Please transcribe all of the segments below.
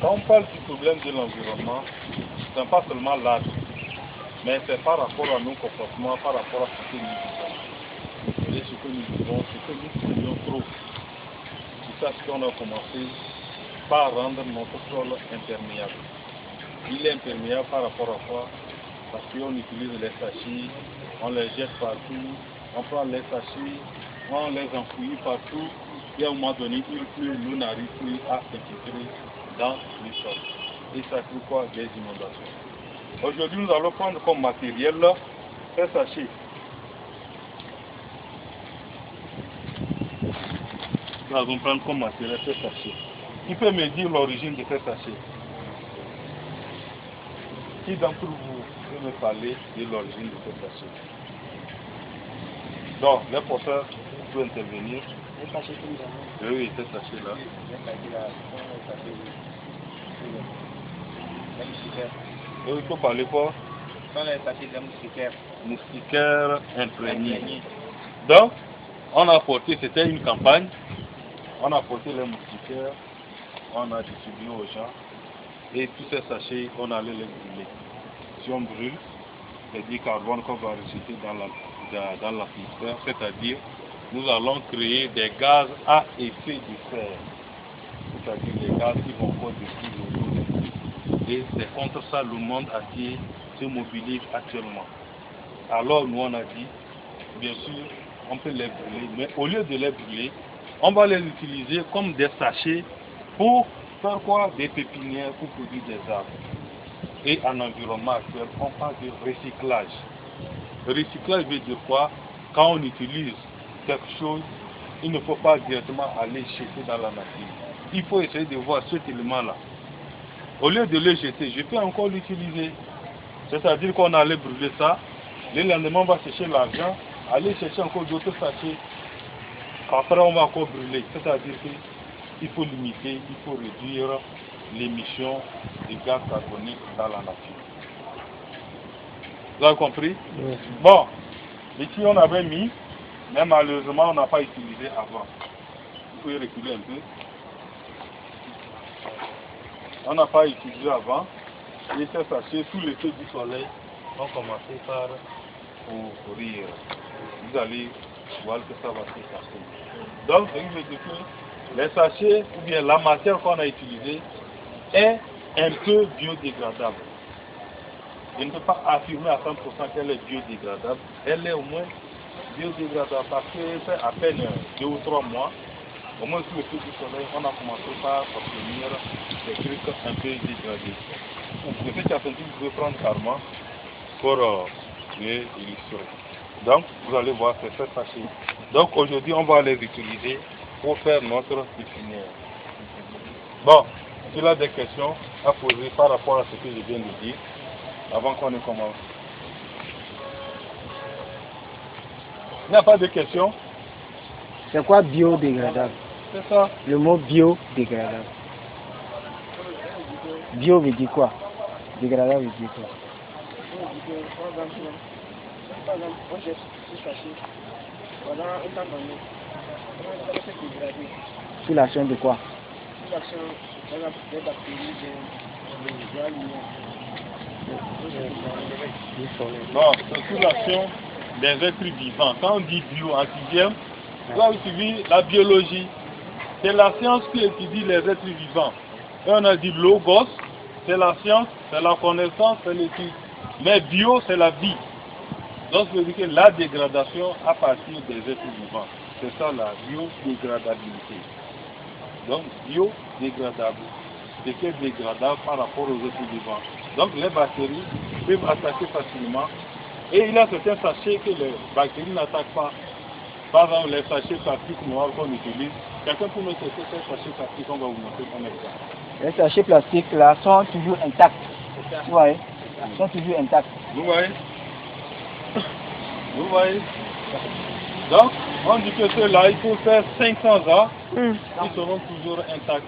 Quand on parle du problème de l'environnement, ce n'est pas seulement l'art, mais c'est par rapport à nos comportements, par rapport à ce que nous vivons. Et ce que nous vivons, c'est que nous polluons trop. C'est ça qu'on a commencé par rendre notre sol imperméable. Il est imperméable par rapport à quoi? Parce qu'on utilise les sachets, on les jette partout, on prend les sachets, on les enfouit partout, et à un moment donné, il pleut, l'eau n'arrive plus à s'infiltrer dans le sol. Et ça crée quoi? Des inondations. Aujourd'hui, nous allons prendre comme matériel ces sachets. Nous allons prendre comme matériel ces sachets. Qui peut me dire l'origine de ces sachets? Qui d'entre vous peut me parler de l'origine de ces sachets? Donc, les porteurs peuvent intervenir. Les sachets que nous avons. Oui, ces sachets-là. Les moustiquaires. Et il faut parler quoi? Ce sont les sachets de moustiquaires. Moustiquaires imprégnés. Donc, on a apporté, c'était une campagne, on a apporté les moustiquaires, on a distribué aux gens, et tous ces sachets, on allait les brûler. Si on brûle, c'est du carbone qu'on va rejeter dans l'atmosphère, c'est-à-dire nous allons créer des gaz à effet de serre, c'est-à-dire des gaz qui vont encore détruire l'ozone. Et c'est contre ça le monde entier se mobilise actuellement. Alors nous on a dit, bien sûr, on peut les brûler, mais au lieu de les brûler, on va les utiliser comme des sachets pour faire quoi? Des pépinières pour produire des arbres. Et en environnement actuel, on parle de recyclage. Le recyclage veut dire quoi? Quand on utilise quelque chose, il ne faut pas directement aller jeter dans la nature. Il faut essayer de voir cet élément-là. Au lieu de le jeter, je peux encore l'utiliser. C'est-à-dire qu'on allait brûler ça, le lendemain on va chercher l'argent, aller chercher encore d'autres sachets. Après on va encore brûler. C'est-à-dire qu'il faut limiter, il faut réduire l'émission de gaz carbonique dans la nature. Vous avez compris? Oui. Bon, ici on avait mis, mais malheureusement on n'a pas utilisé avant. Vous pouvez reculer un peu. On n'a pas utilisé avant. Et ces sachets, sous l'effet du soleil, ont commencé par pourrir. Vous allez voir que ça va se passer. Donc, ce qui veut dire que les sachets, ou bien la matière qu'on a utilisée, est un peu biodégradable. Je ne peux pas affirmer à 100% qu'elle est biodégradable. Elle est au moins biodégradable parce qu'elle fait à peine 2 ou 3 mois. Au moins sous le feu du soleil, on a commencé par obtenir des trucs un peu dégradés. Le fait que vous pouvez prendre carrément pour les illustrer. Donc, vous allez voir, c'est très facile. Donc, aujourd'hui, on va les utiliser pour faire notre pépinière. Bon, s'il y a des questions à poser par rapport à ce que je viens de dire, avant qu'on ne commence. Il n'y a pas de questions? C'est quoi biodégradable? C'est ça. Le mot biodégradable. Bio veut dire quoi? Dégradable veut dire quoi? Par exemple, on jette ce sachet. Pendant un temps donné, on va se dégrader. Sous l'action de quoi? Sous l'action, par exemple, des bactéries, des aliments. Non, c'est sous l'action des êtres vivants. Quand on dit bio en sixième, vous avez suivi la biologie. C'est la science qui étudie les êtres vivants. Et on a dit logos, c'est la science, c'est la connaissance, c'est l'étude. Mais bio, c'est la vie. Donc, ça veut dire que la dégradation à partir des êtres vivants. C'est ça la biodégradabilité. Donc, biodégradable. C'est qui est dégradable par rapport aux êtres vivants. Donc, les bactéries peuvent attaquer facilement. Et il y a certains sachets que les bactéries n'attaquent pas. Par exemple, les sachets plastiques noirs qu'on utilise. Quelqu'un peut nous tester ces sachets plastiques, on va vous montrer comme exemple. Les sachets plastiques là sont toujours intacts. Vous voyez? Ils sont toujours intacts. Vous voyez? Vous voyez? Donc, on dit que ceux-là, il faut faire 500 ans, ils seront toujours intacts.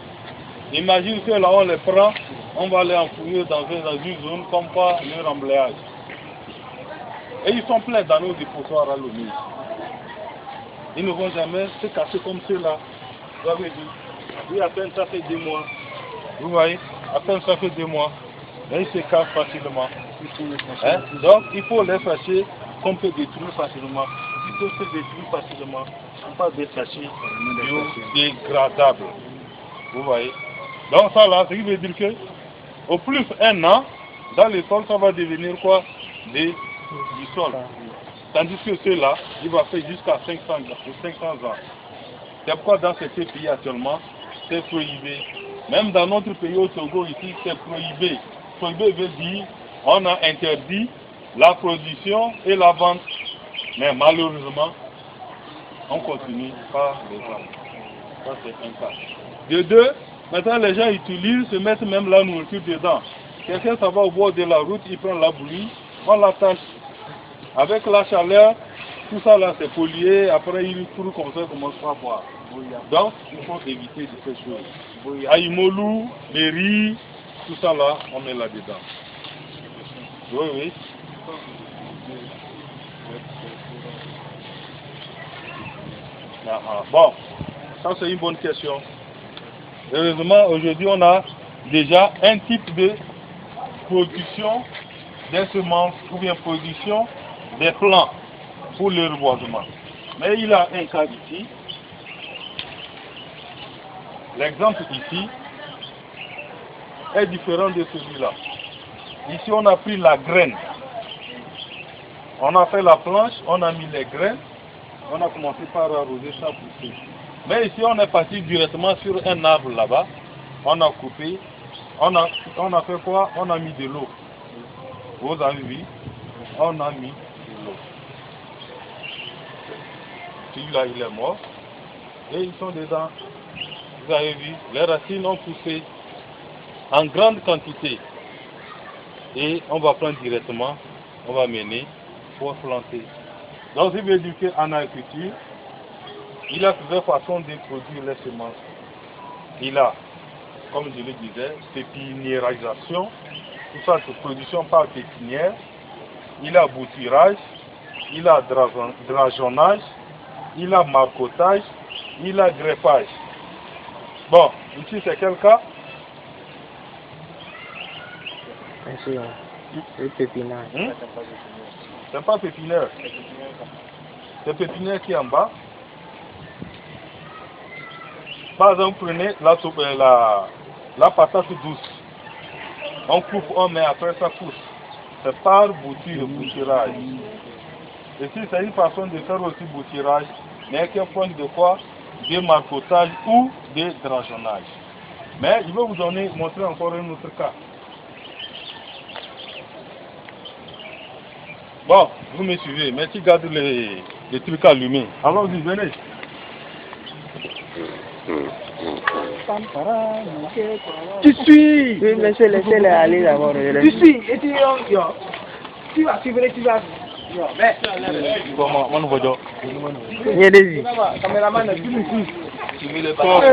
Imagine ceux-là, on les prend, on va les enfouir dans une zone comme quoi leur emblayage. Et ils sont pleins dans nos dépotoirs à l'ONU. Ils ne vont jamais se casser comme ceux-là. Vous avez dit, oui, à peine ça fait 2 mois. Vous voyez, à peine ça fait 2 mois. Et il se casse facilement. Hein? Donc, il faut les sachets qu'on peut détruire facilement. Il faut se détruire facilement. Ce ne sont pas des sachets biodégradables. Vous voyez. Donc, ça là, ce qui veut dire que, au plus 1 an, dans le sol, ça va devenir quoi? Du sol. Tandis que ceux-là, il va faire jusqu'à 500 ans. C'est pourquoi dans ces pays actuellement, c'est prohibé. Même dans notre pays au Togo ici, c'est prohibé. Prohibé veut dire on a interdit la production et la vente. Mais malheureusement, on continue par les vendre. Ça c'est un cas. De deux, maintenant les gens utilisent, se mettent même la nourriture dedans. Quelqu'un ça va au bord de la route, il prend la bouillie, on l'attache. Avec la chaleur, tout ça là c'est pollué, après il court comme ça, il commence pas à boire. Donc il faut éviter de ces choses. Aïmolou, les riz, tout ça là, on met là-dedans. Oui, oui. Bon, ça c'est une bonne question. Heureusement, aujourd'hui on a déjà un type de production des semences ou bien production des plants pour le reboisement. Mais il a un cas ici. L'exemple ici est différent de celui-là. Ici on a pris la graine. On a fait la planche, on a mis les graines. On a commencé par arroser ça pousser. Mais ici on est parti directement sur un arbre là-bas. On a coupé. On a fait quoi? On a mis de l'eau. Vous avez vu? On a mis de l'eau. Celui-là il est mort. Et ils sont dedans. Vous avez vu? Les racines ont poussé en grande quantité. Et on va prendre directement, on va mener pour planter. Donc je veux dire qu'en agriculture, il y a plusieurs façons de produire les semences. Il a, comme je le disais, pépiniérisation, tout ça c'est production par pépinière. Il a bouturage, il a drageonnage, il a marcottage, il a greffage. Bon, ici c'est quel cas? C'est pépinage. C'est pas pépinière. C'est pépinière qui est en bas. Par exemple, prenez la patate douce. On coupe, on met, après ça pousse. C'est par bouturage. Et si c'est une façon de faire aussi bouturage, mais qui est point de quoi? De marcotage ou de drageonnage. Mais je vais vous montrer encore un autre cas. Bon, vous me suivez, mais tu gardes les trucs allumés. Allons-y, venez. Tu suis. Oui, laissez-les aller d'abord. Tu suis. Et tu vas suivre, tu vas. Comment on va dire? Il y a des vies. Caméraman, tu me suis. Tu veux le corps,